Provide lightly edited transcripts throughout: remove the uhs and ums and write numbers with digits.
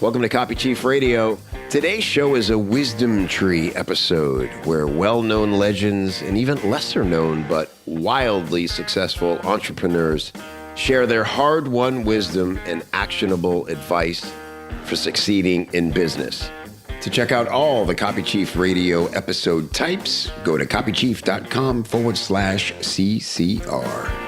Welcome to Copy Chief Radio. Today's show is a wisdom tree episode where well-known legends and even lesser-known but wildly successful entrepreneurs share their hard-won wisdom and actionable advice for succeeding in business. To check out all the Copy Chief Radio episode types, go to copychief.com/CCR.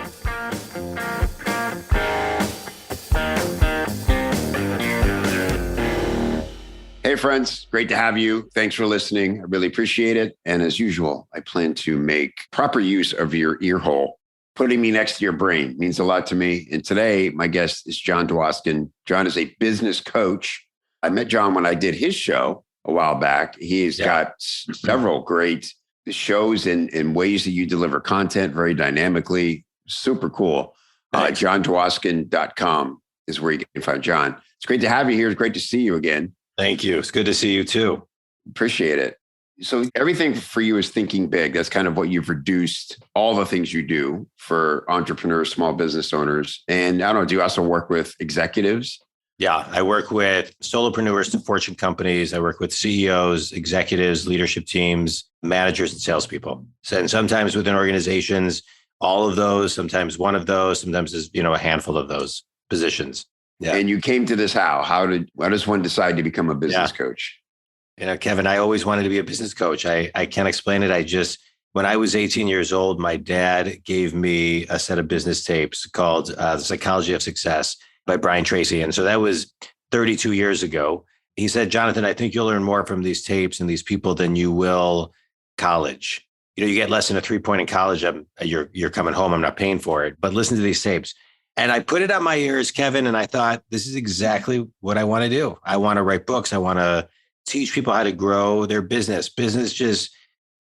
Hey friends, great to have you. Thanks for listening. I really appreciate it. And as usual, I plan to make proper use of your ear hole. Putting me next to your brain means a lot to me. And today, my guest is Jon Dwoskin. Jon is a business coach. I met Jon when I did his show a while back. He's got several great shows and ways that you deliver content very dynamically. Super cool. JonDwoskin.com is where you can find Jon. It's great to have you here. It's great to see you again. Thank you. It's good to see you too. Appreciate it. So everything for you is thinking big. That's kind of what you've reduced all the things you do for entrepreneurs, small business owners. And I don't know, do you also work with executives? Yeah, I work with solopreneurs to Fortune companies. I work with CEOs, executives, leadership teams, managers, and salespeople. And sometimes within organizations, all of those, sometimes one of those, sometimes there's, a handful of those positions. Yeah. And you came to this how? How does one decide to become a business coach? Kevin, I always wanted to be a business coach. I can't explain it. When I was 18 years old, my dad gave me a set of business tapes called The Psychology of Success by Brian Tracy. And so that was 32 years ago. He said, Jonathan, I think you'll learn more from these tapes and these people than you will college. You get less than a 3-point in college. You're coming home. I'm not paying for it. But listen to these tapes. And I put it on my ears, Kevin, and I thought, this is exactly what I want to do. I want to write books. I want to teach people how to grow their business. Business just,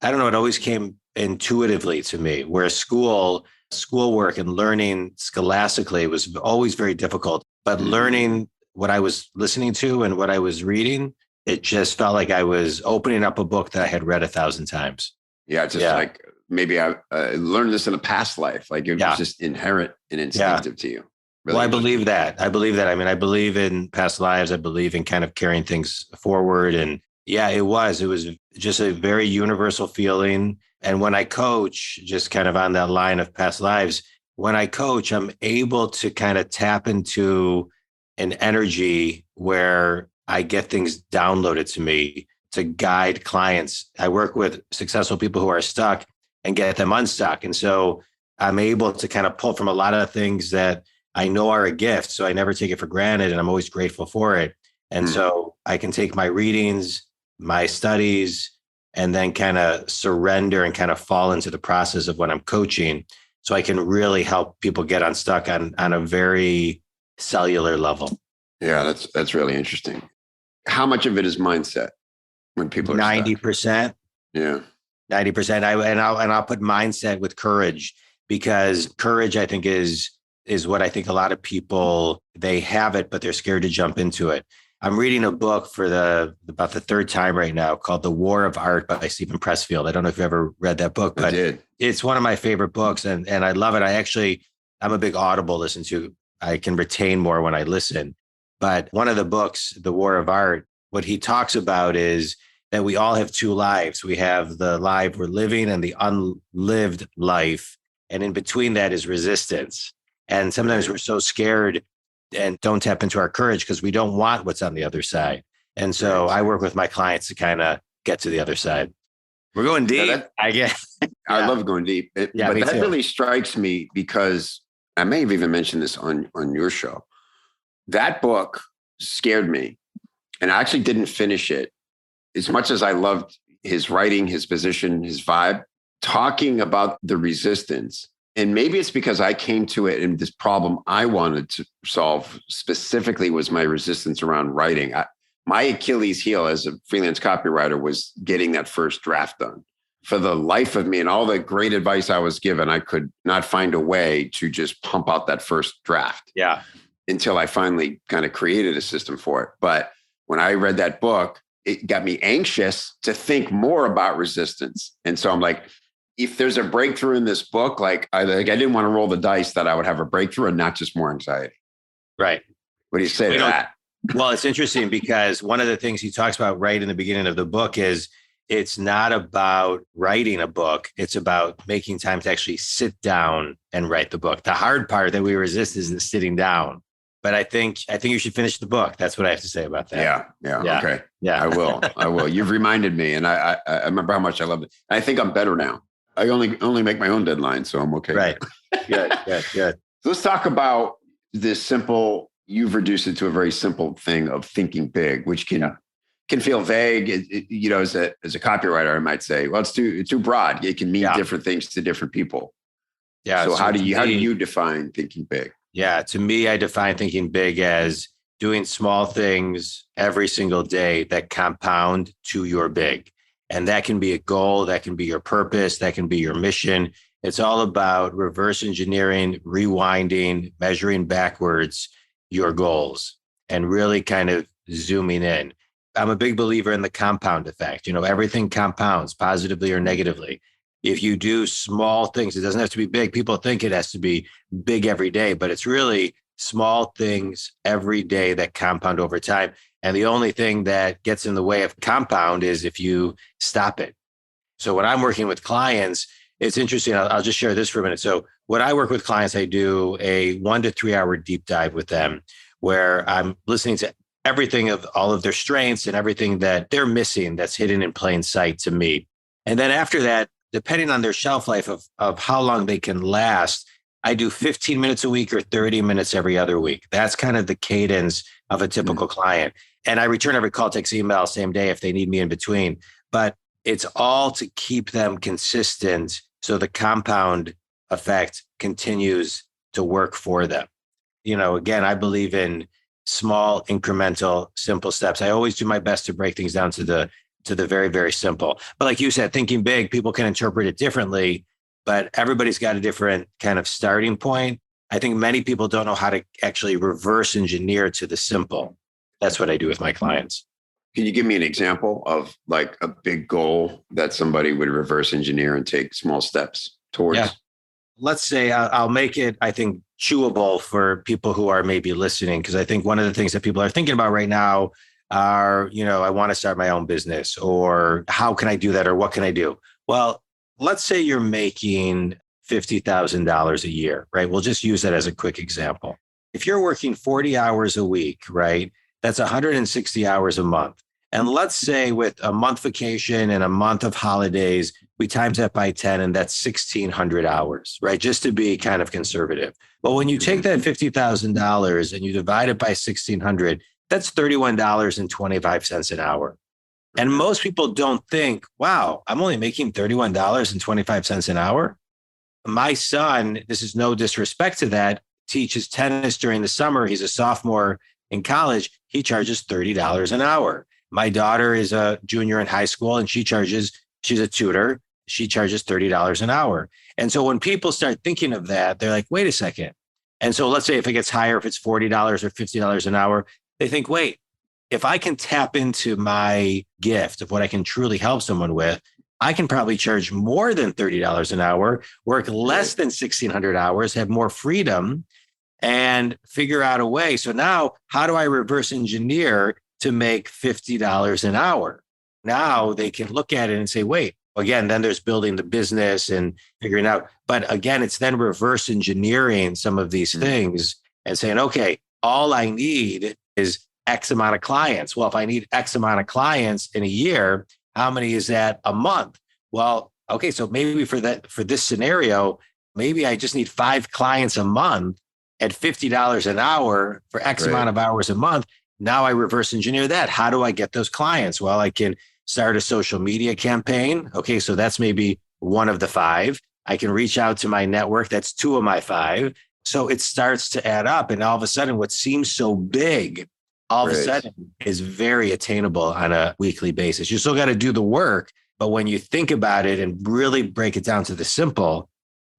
I don't know, it always came intuitively to me, where schoolwork and learning scholastically was always very difficult. But learning what I was listening to and what I was reading, it just felt like I was opening up a book that I had read 1,000 times. Yeah, like maybe I learned this in a past life. Like it was just inherent and instinctive to you. Really. Well, I believe that. I believe I believe in past lives. I believe in kind of carrying things forward. And yeah, it was just a very universal feeling. And when I coach, just kind of on that line of past lives, when I coach, I'm able to kind of tap into an energy where I get things downloaded to me to guide clients. I work with successful people who are stuck and get them unstuck. And so I'm able to kind of pull from a lot of things that I know are a gift. So I never take it for granted and I'm always grateful for it. And so I can take my readings, my studies, and then kind of surrender and kind of fall into the process of when I'm coaching. So I can really help people get unstuck on a very cellular level. Yeah, that's really interesting. How much of it is mindset when people are 90%. Stuck? Yeah. 90%. I'll put mindset with courage, because courage, I think, is what I think a lot of people, they have it, but they're scared to jump into it. I'm reading a book for about the third time right now called The War of Art by Stephen Pressfield. I don't know if you've ever read that book, but it's one of my favorite books and I love it. I'm a big Audible listen to. I can retain more when I listen. But one of the books, The War of Art, what he talks about is that we all have two lives. We have the life we're living and the unlived life. And in between that is resistance. And sometimes we're so scared and don't tap into our courage because we don't want what's on the other side. And so I work with my clients to kind of get to the other side. We're going deep, I guess. I love going deep. But that really strikes me because I may have even mentioned this on your show. That book scared me. And I actually didn't finish it. As much as I loved his writing, his position, his vibe, talking about the resistance. And maybe it's because I came to it and this problem I wanted to solve specifically was my resistance around writing. My Achilles heel as a freelance copywriter was getting that first draft done. For the life of me and all the great advice I was given, I could not find a way to just pump out that first draft. Yeah. Until I finally kind of created a system for it. But when I read that book, it got me anxious to think more about resistance. And so I'm like, if there's a breakthrough in this book, I didn't want to roll the dice that I would have a breakthrough and not just more anxiety. Right. What do you say to that? Well, it's interesting because one of the things he talks about right in the beginning of the book is it's not about writing a book. It's about making time to actually sit down and write the book. The hard part that we resist is the sitting down. But I think you should finish the book. That's what I have to say about that. Yeah. Okay. Yeah. I will. You've reminded me, and I remember how much I loved it. I think I'm better now. I only make my own deadline, so I'm okay. Right. Good. So let's talk about this simple. You've reduced it to a very simple thing of thinking big, which can feel vague. As a copywriter, I might say, well, it's too broad. It can mean different things to different people. Yeah. So how do you define thinking big? Yeah. To me, I define thinking big as doing small things every single day that compound to your big. And that can be a goal. That can be your purpose. That can be your mission. It's all about reverse engineering, rewinding, measuring backwards your goals and really kind of zooming in. I'm a big believer in the compound effect. Everything compounds positively or negatively. If you do small things, it doesn't have to be big. People think it has to be big every day, but it's really small things every day that compound over time. And the only thing that gets in the way of compound is if you stop it. So when I'm working with clients, it's interesting. I'll just share this for a minute. So when I work with clients, I do a 1 to 3 hour deep dive with them where I'm listening to everything of all of their strengths and everything that they're missing that's hidden in plain sight to me. And then after that, depending on their shelf life of how long they can last, I do 15 minutes a week or 30 minutes every other week. That's kind of the cadence of a typical client. And I return every call, text, email, same day if they need me in between. But it's all to keep them consistent so the compound effect continues to work for them. Again, I believe in small, incremental, simple steps. I always do my best to break things down to the very, very simple. But like you said, thinking big, people can interpret it differently, but everybody's got a different kind of starting point. I think many people don't know how to actually reverse engineer to the simple. That's what I do with my clients. Can you give me an example of like a big goal that somebody would reverse engineer and take small steps towards? Yeah. Let's say I'll make it, I think, chewable for people who are maybe listening, because I think one of the things that people are thinking about right now are, I want to start my own business, or how can I do that? Or what can I do? Well, let's say you're making $50,000 a year, right? We'll just use that as a quick example. If you're working 40 hours a week, right? That's 160 hours a month. And let's say with a month vacation and a month of holidays, we times that by 10, and that's 1,600 hours, right? Just to be kind of conservative. But when you take that $50,000 and you divide it by 1,600, that's $31.25 an hour. And most people don't think, wow, I'm only making $31.25 an hour. My son, this is no disrespect to that, teaches tennis during the summer. He's a sophomore in college. He charges $30 an hour. My daughter is a junior in high school and she's a tutor. She charges $30 an hour. And so when people start thinking of that, they're like, wait a second. And so let's say if it gets higher, if it's $40 or $50 an hour, they think, wait, if I can tap into my gift of what I can truly help someone with, I can probably charge more than $30 an hour, work less than 1,600 hours, have more freedom, and figure out a way. So now how do I reverse engineer to make $50 an hour? Now they can look at it and say, wait, again, then there's building the business and figuring out. But again, it's then reverse engineering some of these things and saying, okay, all I need is X amount of clients. Well, if I need X amount of clients in a year, how many is that a month? Well, okay, so maybe for this scenario, maybe I just need 5 clients a month at $50 an hour for X amount of hours a month. Now I reverse engineer that. How do I get those clients? Well, I can start a social media campaign. Okay, so that's maybe one of the 5. I can reach out to my network. That's 2 of my 5. So it starts to add up. And all of a sudden, what seems so big, all of a sudden is very attainable on a weekly basis. You still got to do the work. But when you think about it and really break it down to the simple,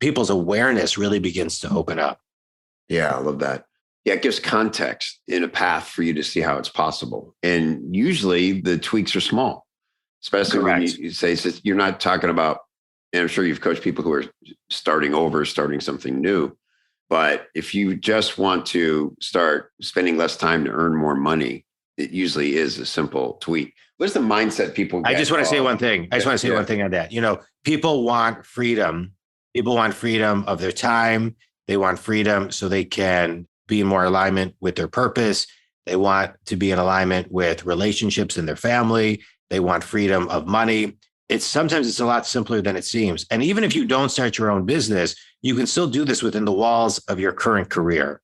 people's awareness really begins to open up. Yeah, I love that. Yeah, it gives context in a path for you to see how it's possible. And usually the tweaks are small, especially when you say you're not talking about, and I'm sure you've coached people who are starting something new. But if you just want to start spending less time to earn more money, it usually is a simple tweak. What's the mindset people get? I just want to say one thing. I just want to say one thing on that. People want freedom. People want freedom of their time. They want freedom so they can be in more alignment with their purpose. They want to be in alignment with relationships in their family. They want freedom of money. Sometimes it's a lot simpler than it seems. And even if you don't start your own business, you can still do this within the walls of your current career.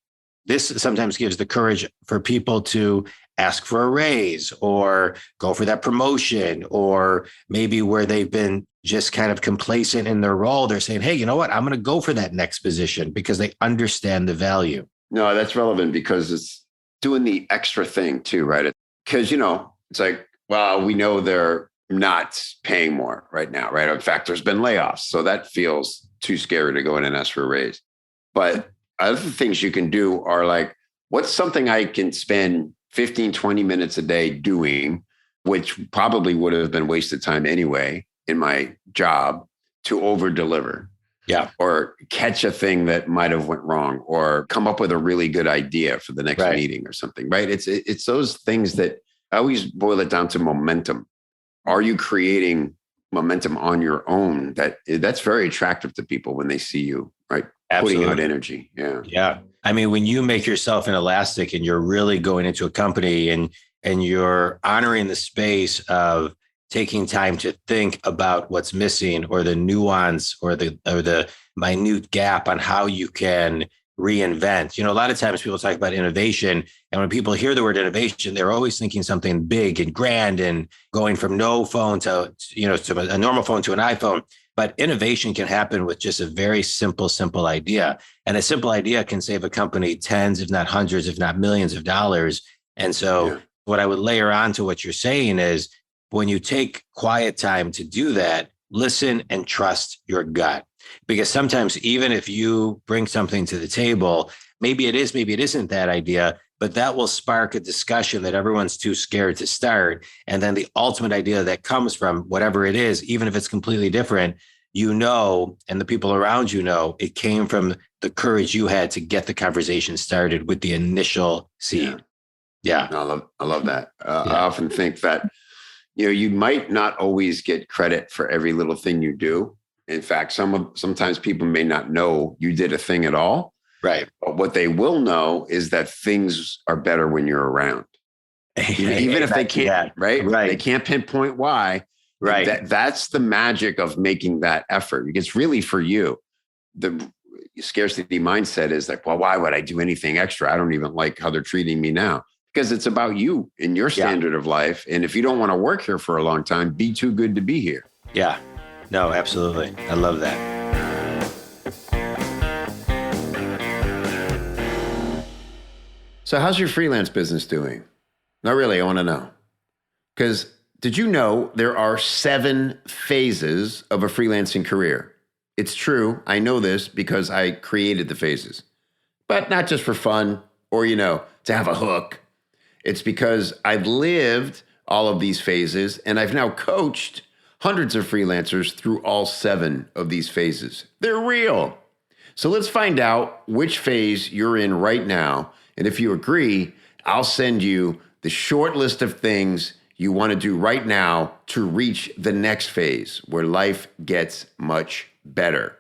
This sometimes gives the courage for people to ask for a raise or go for that promotion, or maybe where they've been just kind of complacent in their role, they're saying, hey, you know what? I'm going to go for that next position because they understand the value. No, that's relevant because it's doing the extra thing too, right? Because, it's like, well, we know they're not paying more right now, right? In fact, there's been layoffs. So that feels too scary to go in and ask for a raise. But other things you can do are like, what's something I can spend 15, 20 minutes a day doing, which probably would have been wasted time anyway in my job, to over deliver. Yeah. Or catch a thing that might have went wrong, or come up with a really good idea for the next meeting or something, right? It's those things that I always boil it down to momentum. Are you creating momentum on your own? That's very attractive to people when they see you, right? Absolutely. Putting out energy. Yeah. Yeah. I mean, when you make yourself an elastic and you're really going into a company and you're honoring the space of taking time to think about what's missing, or the nuance, or the minute gap on how you can reinvent. A lot of times people talk about innovation, and when people hear the word innovation, they're always thinking something big and grand and going from no phone to a normal phone to an iPhone. But innovation can happen with just a very simple idea. And a simple idea can save a company tens, if not hundreds, if not millions of dollars. And so what I would layer on to what you're saying is, when you take quiet time to do that, listen and trust your gut. Because sometimes even if you bring something to the table, maybe it is, maybe it isn't that idea, but that will spark a discussion that everyone's too scared to start. And then the ultimate idea that comes from whatever it is, even if it's completely different, and the people around it came from the courage you had to get the conversation started with the initial seed. Yeah. I love that. I often think that, you might not always get credit for every little thing you do. In fact, sometimes people may not know you did a thing at all. Right. But what they will know is that things are better when you're around. Even if they can't, right? They can't pinpoint why. Right. That's the magic of making that effort. It's really for you. The scarcity mindset is like, well, why would I do anything extra? I don't even like how they're treating me now. Because it's about you and your standard of life. And if you don't want to work here for a long time, be too good to be here. Yeah. No, absolutely. I love that. So how's your freelance business doing? Not really. I want to know. Because did you know there are 7 phases of a freelancing career? It's true. I know this because I created the phases. But not just for fun or, to have a hook. It's because I've lived all of these phases, and I've now coached hundreds of freelancers through all 7 of these phases. They're real. So let's find out which phase you're in right now. And if you agree, I'll send you the short list of things you want to do right now to reach the next phase where life gets much better.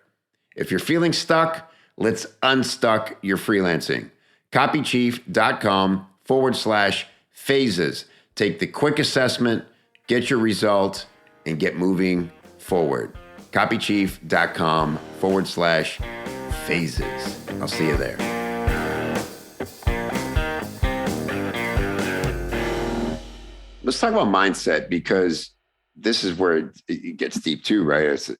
If you're feeling stuck, let's unstuck your freelancing. copychief.com/phases. Take the quick assessment, get your result, and get moving forward. copychief.com/phases. I'll see you there. Let's talk about mindset, because this is where it gets deep too, right?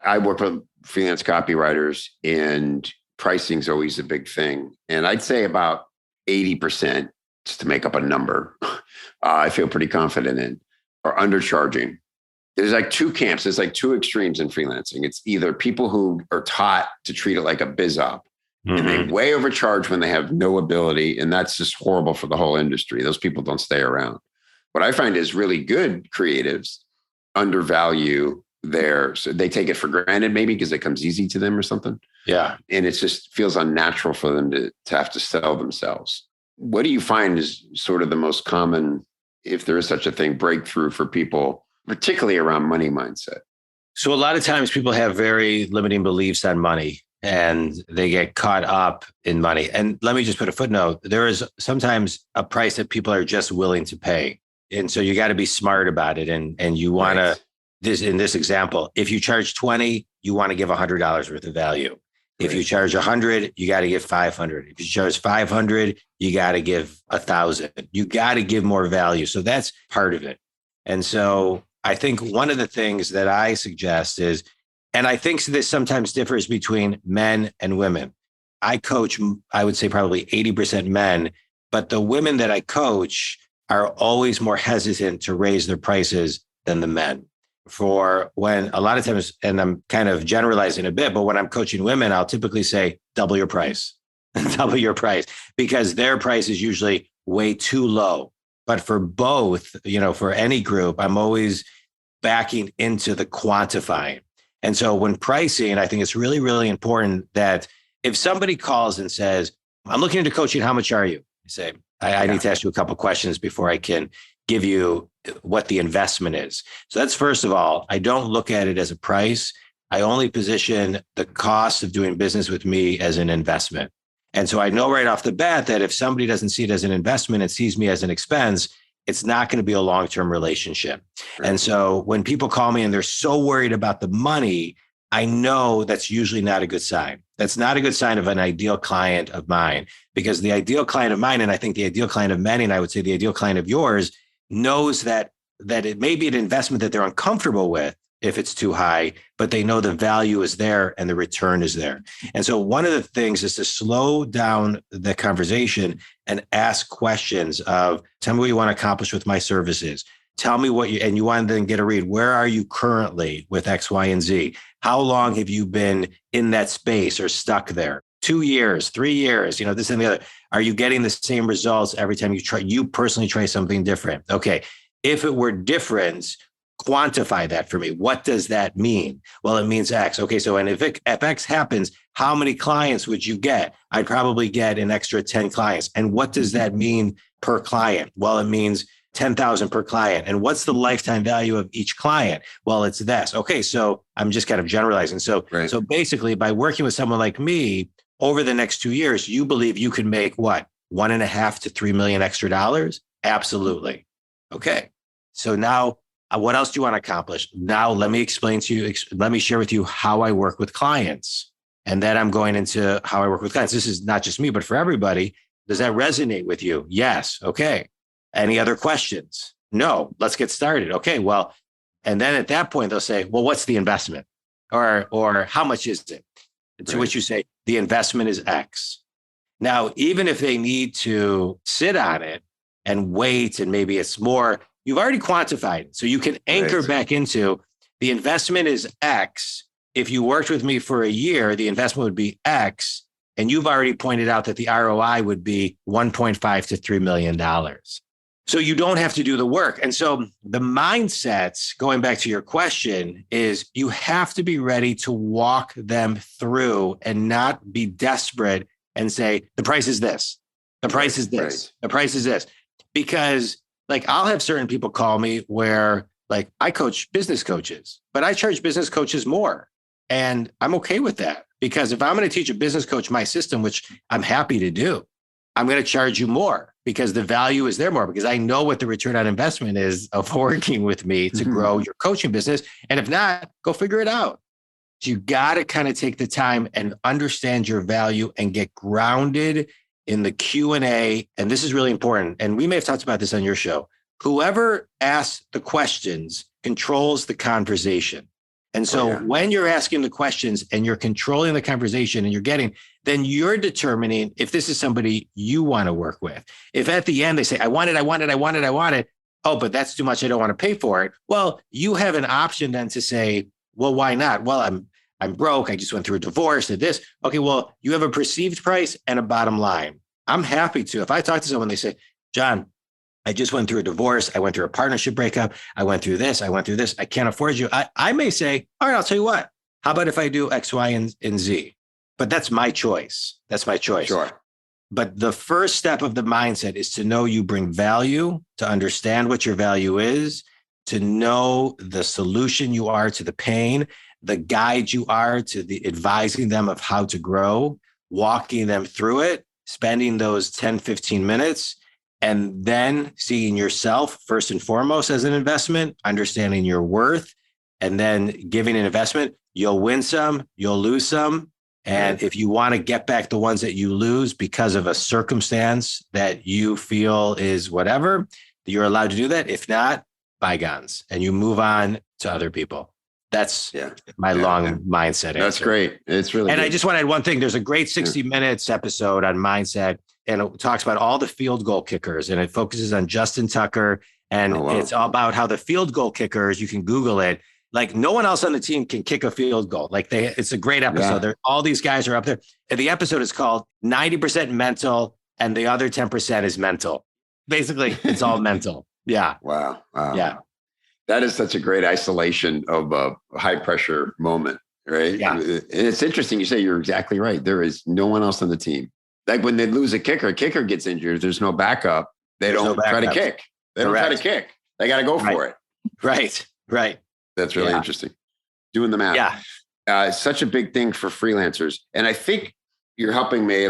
I work with freelance copywriters, and pricing is always a big thing. And I'd say about 80%, just to make up a number, I feel pretty confident in, are undercharging. There's like 2 camps. There's like 2 extremes in freelancing. It's either people who are taught to treat it like a biz op, and they way overcharge when they have no ability. And that's just horrible for the whole industry. Those people don't stay around. What I find is really good creatives undervalue so they take it for granted, maybe because it comes easy to them or something. Yeah. And it just feels unnatural for them to have to sell themselves. What do you find is sort of the most common, if there is such a thing, breakthrough for people, particularly around money mindset? So a lot of times people have very limiting beliefs on money and they get caught up in money. And let me just put a footnote. There is sometimes a price that people are just willing to pay. And so you got to be smart about it. And you want to, in this example, if you charge 20, you want to give $100 worth of value. If you charge 100, you got to give 500. If you charge 500, you got to give 1,000. You got to give more value. So that's part of it. And so I think one of the things that I suggest is, and I think this sometimes differs between men and women. I coach, I would say probably 80% men, but the women that I coach are always more hesitant to raise their prices than the men. For when a lot of times, and I'm kind of generalizing a bit, but when I'm coaching women, I'll typically say, double your price, double your price, because their price is usually way too low. But for both, for any group, I'm always backing into the quantifying. And so when pricing, I think it's really, really important that if somebody calls and says, I'm looking into coaching, how much are you? I say, I need to ask you a couple of questions before I can give you what the investment is. So that's first of all, I don't look at it as a price. I only position the cost of doing business with me as an investment. And so I know right off the bat that if somebody doesn't see it as an investment and sees me as an expense, it's not going to be a long-term relationship. Right. And so when people call me and they're so worried about the money, I know that's usually not a good sign. That's not a good sign of an ideal client of mine, because the ideal client of mine, and I think the ideal client of many, and I would say the ideal client of yours, knows that it may be an investment that they're uncomfortable with if it's too high, but they know the value is there and the return is there. And so one of the things is to slow down the conversation and ask questions of, tell me what you want to accomplish with my services. Tell me and you want to then get a read. Where are you currently with X, Y, and Z? How long have you been in that space or stuck there? 2 years, 3 years, this and the other. Are you getting the same results every time you personally try something different? Okay. If it were different, quantify that for me. What does that mean? Well, it means X. Okay. So, and if X happens, how many clients would you get? I'd probably get an extra 10 clients. And what does that mean per client? Well, it means 10,000 per client. And what's the lifetime value of each client? Well, it's this. Okay. So I'm just kind of generalizing. So, So basically by working with someone like me over the next 2 years, you believe you can make what? $1.5 to $3 million extra dollars? Absolutely. Okay. So now what else do you want to accomplish? Now, let me explain to you, let me share with you how I work with clients. And then I'm going into how I work with clients. This is not just me, but for everybody. Does that resonate with you? Yes. Okay. Any other questions? No. Let's get started. Okay. Well, and then at that point, they'll say, well, what's the investment? Or how much is it? To which you say, the investment is X. Now, even if they need to sit on it and wait, and maybe it's more, you've already quantified it. So you can anchor back into the investment is X. If you worked with me for a year, the investment would be X. And you've already pointed out that the ROI would be $1.5 to $3 million. So you don't have to do the work. And so the mindsets, going back to your question, is you have to be ready to walk them through and not be desperate and say, the price is this, the price is this, the price is this. Because I'll have certain people call me where I coach business coaches, but I charge business coaches more. And I'm okay with that, because if I'm going to teach a business coach my system, which I'm happy to do, I'm going to charge you more because the value is there more, because I know what the return on investment is of working with me to grow your coaching business. And if not, go figure it out. You got to kind of take the time and understand your value and get grounded in the Q&A. And this is really important. And we may have talked about this on your show. Whoever asks the questions controls the conversation. And so when you're asking the questions and you're controlling the conversation and then you're determining if this is somebody you want to work with. If at the end they say, I want it. Oh, but that's too much. I don't want to pay for it. Well, you have an option then to say, well, why not? Well, I'm broke. I just went through a divorce, did this. Okay, well, you have a perceived price and a bottom line. I'm happy to. If I talk to someone, they say, Jon, I just went through a divorce. I went through a partnership breakup. I went through this. I can't afford you. I may say, all right, I'll tell you what. How about if I do X, Y, and Z? But that's my choice. That's my choice. Sure. But the first step of the mindset is to know you bring value, to understand what your value is, to know the solution you are to the pain, the guide you are to the advising them of how to grow, walking them through it, spending those 10, 15 minutes, and then seeing yourself first and foremost as an investment, understanding your worth, and then giving an investment. You'll win some, you'll lose some. And if you want to get back the ones that you lose because of a circumstance that you feel is whatever, you're allowed to do that. If not, bygones, and you move on to other people. That's my long mindset answer. That's great. It's really and good. I just want to add one thing. There's a great 60 Minutes episode on mindset, and it talks about all the field goal kickers, and it focuses on Justin Tucker. And it's all about how the field goal kickers, you can Google it. Like no one else on the team can kick a field goal. Like it's a great episode. All these guys are up there. And the episode is called 90% mental and the other 10% is mental. Basically, it's all mental. Yeah. Wow. Yeah. That is such a great isolation of a high pressure moment, right? Yeah. And it's interesting. You say you're exactly right. There is no one else on the team. Like when they lose a kicker gets injured. There's no backup. They don't try to kick. They don't try to kick. They got to go for it. Right. That's really interesting. Doing the math. Yeah. It's such a big thing for freelancers. And I think you're helping me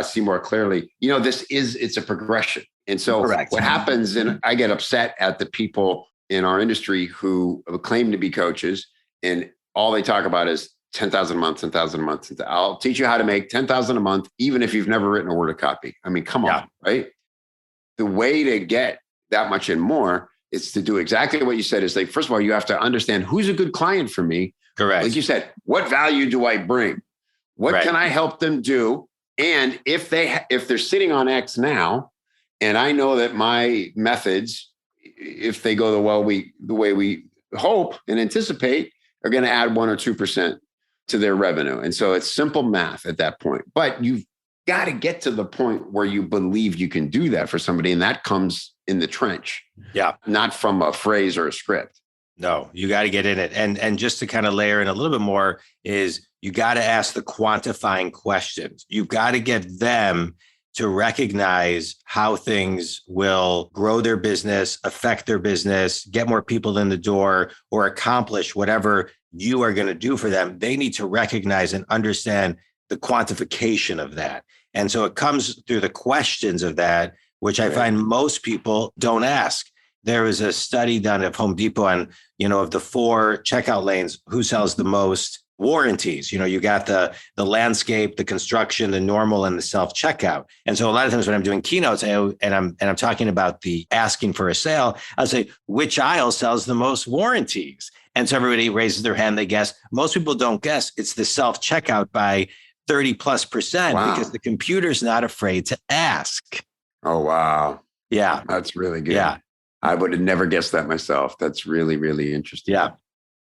see more clearly, it's a progression. And so what happens, and I get upset at the people in our industry who claim to be coaches and all they talk about is 10,000 a month, 10,000 a month. I'll teach you how to make 10,000 a month, even if you've never written a word of copy. I mean, come on, right? The way to get that much and more is to do exactly what you said is first of all, you have to understand who's a good client for me. Correct. Like you said, what value do I bring? What can I help them do? And if they're sitting on X now, and I know that my methods, if they go the way we hope and anticipate, are going to add 1 or 2% to their revenue. And so it's simple math at that point. But you've got to get to the point where you believe you can do that for somebody. And that comes in the trench. Yeah. Not from a phrase or a script. No, you got to get in it. And just to kind of layer in a little bit more is you got to ask the quantifying questions. You've got to get them to recognize how things will grow their business, affect their business, get more people in the door, or accomplish whatever you are going to do for them. They need to recognize and understand the quantification of that. And so it comes through the questions of that, which I find most people don't ask. There was a study done at Home Depot on, of the 4 checkout lanes, who sells the most warranties. You got the landscape, the construction, the normal, and the self-checkout. And so a lot of times when I'm doing keynotes and I'm talking about the asking for a sale, I'll say, which aisle sells the most warranties? And so everybody raises their hand, they guess. Most people don't guess. It's the self-checkout by 30+% because the computer's not afraid to ask. Oh, wow. Yeah. That's really good. Yeah. I would have never guessed that myself. That's really, really interesting. Yeah.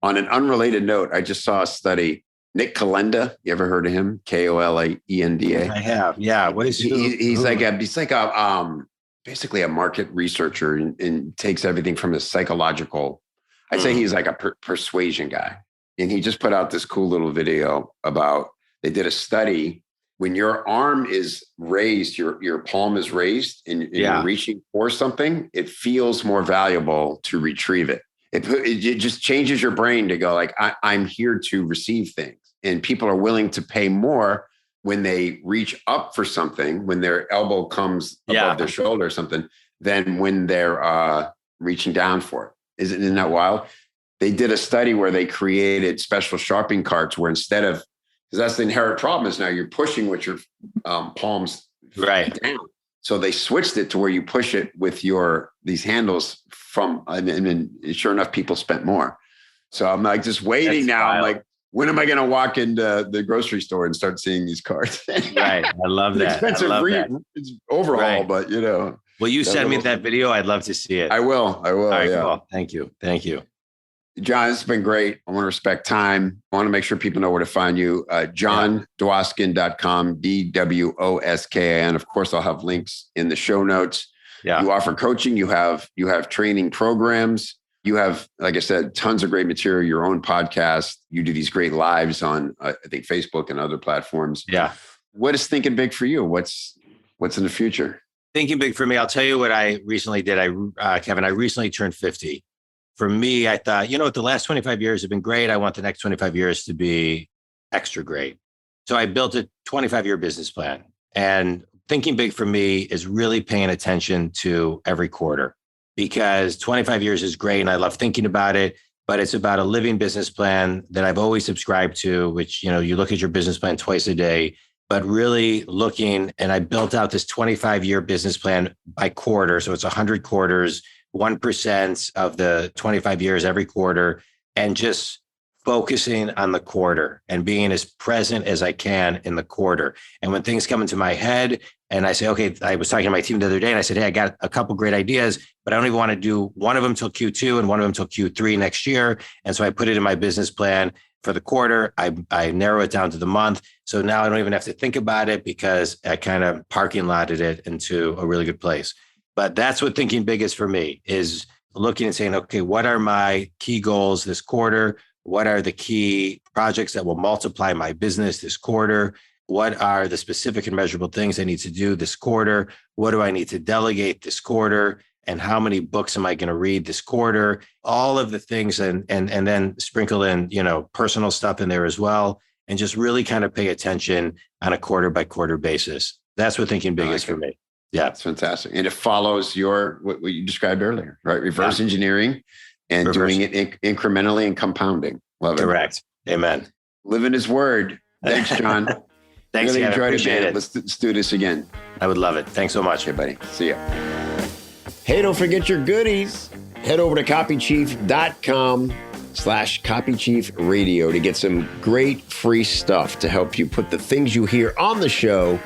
On an unrelated note, I just saw a study. Nick Kolenda, you ever heard of him? Kolenda. I have. Yeah. What is he? He's basically a market researcher and takes everything from a psychological. I'd say he's like a persuasion guy. And he just put out this cool little video about, they did a study when your arm is raised, your palm is raised and you're reaching for something, it feels more valuable to retrieve it. It just changes your brain to go like, I'm here to receive things. And people are willing to pay more when they reach up for something, when their elbow comes above their shoulder or something, than when they're reaching down for it. Isn't that wild? They did a study where they created special sharpening carts where instead of, because that's the inherent problem is now you're pushing with your palms down. So they switched it to where you push it with these handles from, and sure enough, people spent more. So I'm like just waiting now. Wild. I'm like, when am I going to walk into the grocery store and start seeing these carts? Right. I love that. Expensive it's overhaul, but Will you send me that video? I'd love to see it. I will. All right, cool. Thank you. Jon, this has been great. I want to respect time. I want to make sure people know where to find you. JonDwoskin.com, DWOSKIN. Of course, I'll have links in the show notes. Yeah. You offer coaching. You have training programs. You have, like I said, tons of great material, your own podcast. You do these great lives on, I think, Facebook and other platforms. Yeah. What is Thinking Big for you? What's in the future? Thinking big for me. I'll tell you what I recently did. Kevin, I recently turned 50. For me, I thought, the last 25 years have been great. I want the next 25 years to be extra great. So I built a 25-year business plan. And thinking big for me is really paying attention to every quarter, because 25 years is great and I love thinking about it, but it's about a living business plan that I've always subscribed to, which, you look at your business plan twice a day, but really looking, and I built out this 25-year business plan by quarter. So it's 100 quarters, 1% of the 25 years every quarter, and just focusing on the quarter and being as present as I can in the quarter. And when things come into my head and I say, okay, I was talking to my team the other day and I said, hey, I got a couple great ideas, but I don't even want to do one of them till Q2 and one of them till Q3 next year. And so I put it in my business plan for the quarter. I narrow it down to the month. So now I don't even have to think about it because I kind of parking lotted it into a really good place. But that's what thinking big is for me, is looking and saying, okay, what are my key goals this quarter? What are the key projects that will multiply my business this quarter? What are the specific and measurable things I need to do this quarter? What do I need to delegate this quarter? And how many books am I going to read this quarter? All of the things, and then sprinkle in, personal stuff in there as well. And just really kind of pay attention on a quarter by quarter basis. That's what thinking big is for me. Yeah. That's fantastic. And it follows what you described earlier, right? Reverse engineering and doing it incrementally and compounding. Love it. Correct. Amen. Living his word. Thanks, Jon. Thanks, really enjoyed appreciate it. Let's do this again. I would love it. Thanks so much. Okay, buddy. See ya. Hey, don't forget your goodies. Head over to copychief.com/copychiefradio to get some great free stuff to help you put the things you hear on the show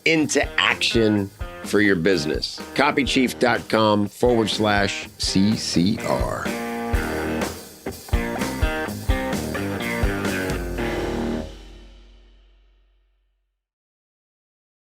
into action for your business. Copychief.com/CCR.